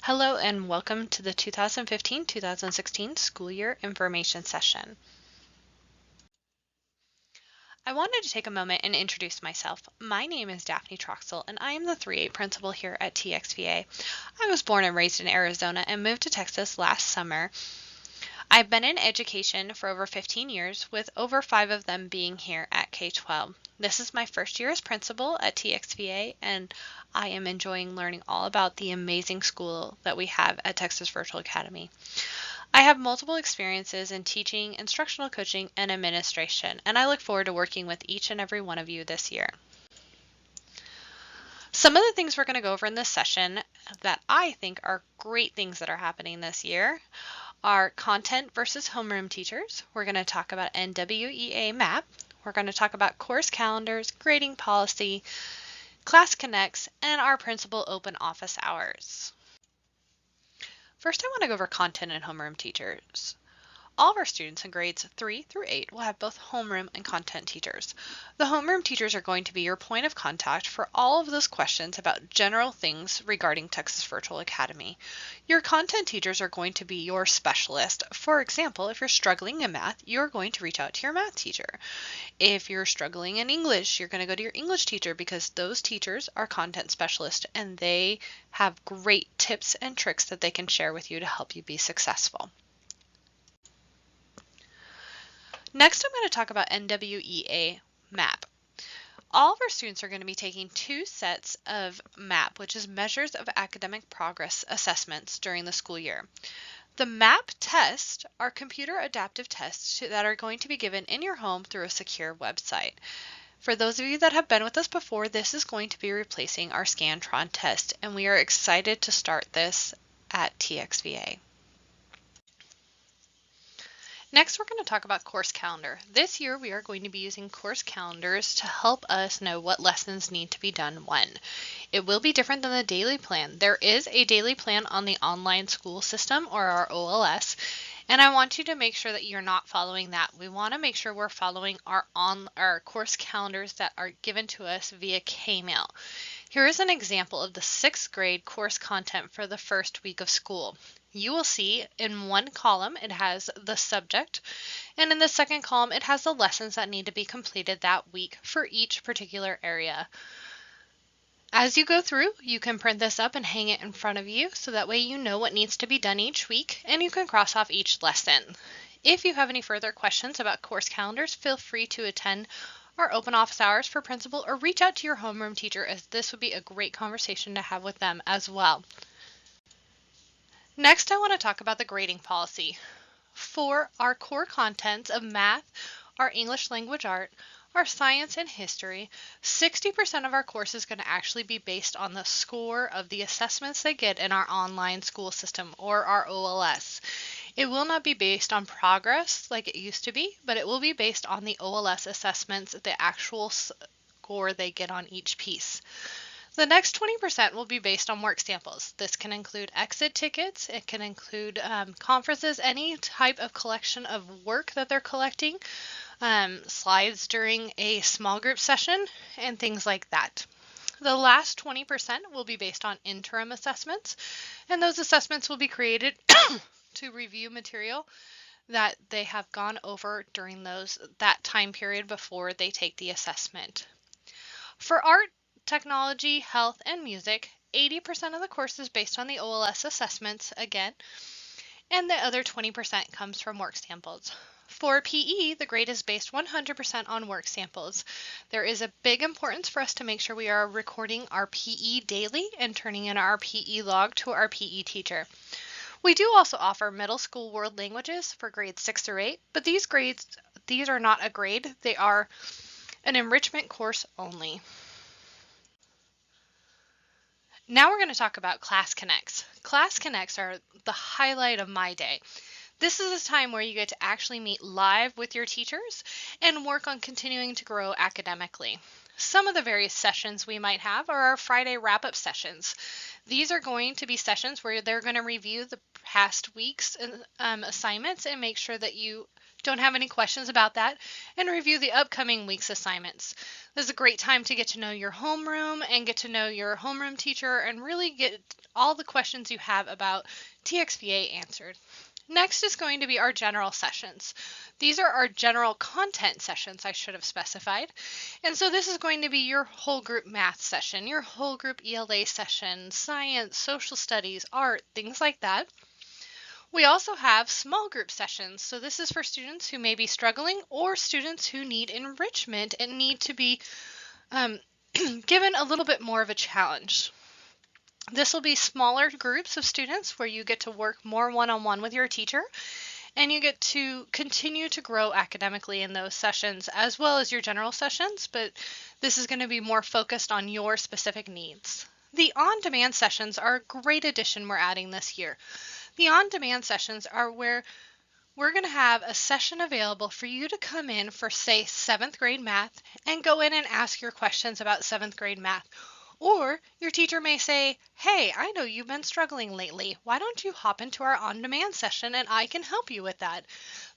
Hello and welcome to the 2015-2016 school year information session. I wanted to take a moment and introduce myself. My name is Daphne Troxel and I am the 3-8 principal here at TXVA. I was born and raised in Arizona and moved to Texas last summer. I've been in education for over 15 years, with over 5 of them being here at K-12. This is my first year as principal at TXVA, and I am enjoying learning all about the amazing school that we have at Texas Virtual Academy. I have multiple experiences in teaching, instructional coaching, and administration, and I look forward to working with each and every one of you this year. Some of the things we're going to go over in this session that I think are great things that are happening this year are content versus homeroom teachers. We're going to talk about NWEA MAP. We're going to talk about course calendars, grading policy, class connects, and our principal open office hours. First, I want to go over content and homeroom teachers. All of our students in grades 3 through 8 will have both homeroom and content teachers. The homeroom teachers are going to be your point of contact for all of those questions about general things regarding Texas Virtual Academy. Your content teachers are going to be your specialist. For example, if you're struggling in math, you're going to reach out to your math teacher. If you're struggling in English, you're going to go to your English teacher because those teachers are content specialists and they have great tips and tricks that they can share with you to help you be successful. Next, I'm going to talk about NWEA MAP. All of our students are going to be taking 2 sets of MAP, which is Measures of Academic Progress assessments during the school year. The MAP tests are computer adaptive tests that are going to be given in your home through a secure website. For those of you that have been with us before, this is going to be replacing our Scantron test, and we are excited to start this at TXVA. Next, we're going to talk about course calendar. This year, we are going to be using course calendars to help us know what lessons need to be done when. It will be different than the daily plan. There is a daily plan on the online school system, or our OLS, and I want you to make sure that you're not following that. We want to make sure we're following our course calendars that are given to us via K-mail. Here is an example of the 6th grade course content for the first week of school. You will see in one column it has the subject, and in the second column it has the lessons that need to be completed that week for each particular area. As you go through, you can print this up and hang it in front of you so that way you know what needs to be done each week and you can cross off each lesson. If you have any further questions about course calendars, feel free to attend our open office hours for principal or reach out to your homeroom teacher, as this would be a great conversation to have with them as well. Next, I want to talk about the grading policy. For our core contents of math, our English language art, our science and history, 60% of our course is going to actually be based on the score of the assessments they get in our online school system, or our OLS. It will not be based on progress like it used to be, but it will be based on the OLS assessments, the actual score they get on each piece. The next 20% will be based on work samples. This can include exit tickets, it can include conferences, any type of collection of work that they're collecting, slides during a small group session, and things like that. The last 20% will be based on interim assessments, and those assessments will be created to review material that they have gone over during that time period before they take the assessment. For art, technology, health, and music, 80% of the course is based on the OLS assessments again, and the other 20% comes from work samples. For PE, the grade is based 100% on work samples. There is a big importance for us to make sure we are recording our PE daily and turning in our PE log to our PE teacher. We do also offer middle school world languages for grades 6 through 8, but these are not a grade. They are an enrichment course only. Now we're going to talk about Class Connects. Class Connects are the highlight of my day. This is a time where you get to actually meet live with your teachers and work on continuing to grow academically. Some of the various sessions we might have are our Friday wrap-up sessions. These are going to be sessions where they're going to review the past week's assignments and make sure that you don't have any questions about that, and review the upcoming week's assignments. This is a great time to get to know your homeroom and get to know your homeroom teacher and really get all the questions you have about TXVA answered. Next is going to be our general sessions. These are our general content sessions, I should have specified. And so this is going to be your whole group math session, your whole group ELA session, science, social studies, art, things like that. We also have small group sessions. So this is for students who may be struggling or students who need enrichment and need to be given a little bit more of a challenge. This will be smaller groups of students where you get to work more one-on-one with your teacher, and you get to continue to grow academically in those sessions as well as your general sessions, but this is going to be more focused on your specific needs. The on-demand sessions are a great addition we're adding this year. The on-demand sessions are where we're going to have a session available for you to come in for, say, 7th grade math and go in and ask your questions about 7th grade math. Or your teacher may say, hey, I know you've been struggling lately. Why don't you hop into our on-demand session and I can help you with that.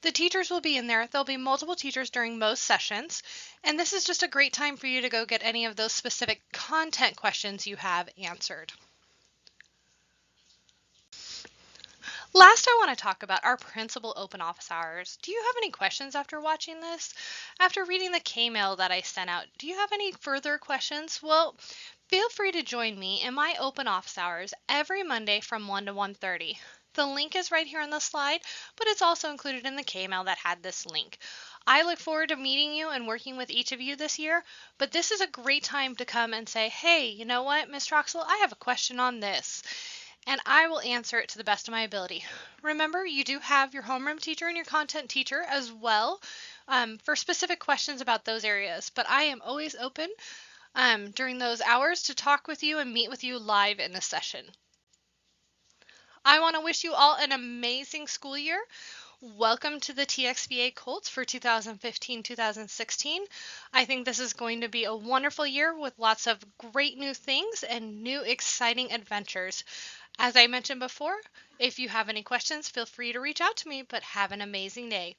The teachers will be in there. There'll be multiple teachers during most sessions. And this is just a great time for you to go get any of those specific content questions you have answered. Last, I want to talk about our principal open office hours. Do you have any questions after watching this? After reading the K-mail that I sent out, do you have any further questions? Well, feel free to join me in my open office hours every Monday from 1 to 1:30. The link is right here on the slide, but it's also included in the K-mail that had this link. I look forward to meeting you and working with each of you this year, but this is a great time to come and say, hey, you know what, Ms. Troxel, I have a question on this. And I will answer it to the best of my ability. Remember, you do have your homeroom teacher and your content teacher as well for specific questions about those areas, but I am always open during those hours to talk with you and meet with you live in a session. I want to wish you all an amazing school year. Welcome to the TXVA Colts for 2015-2016. I think this is going to be a wonderful year with lots of great new things and new exciting adventures. As I mentioned before, if you have any questions, feel free to reach out to me, but have an amazing day.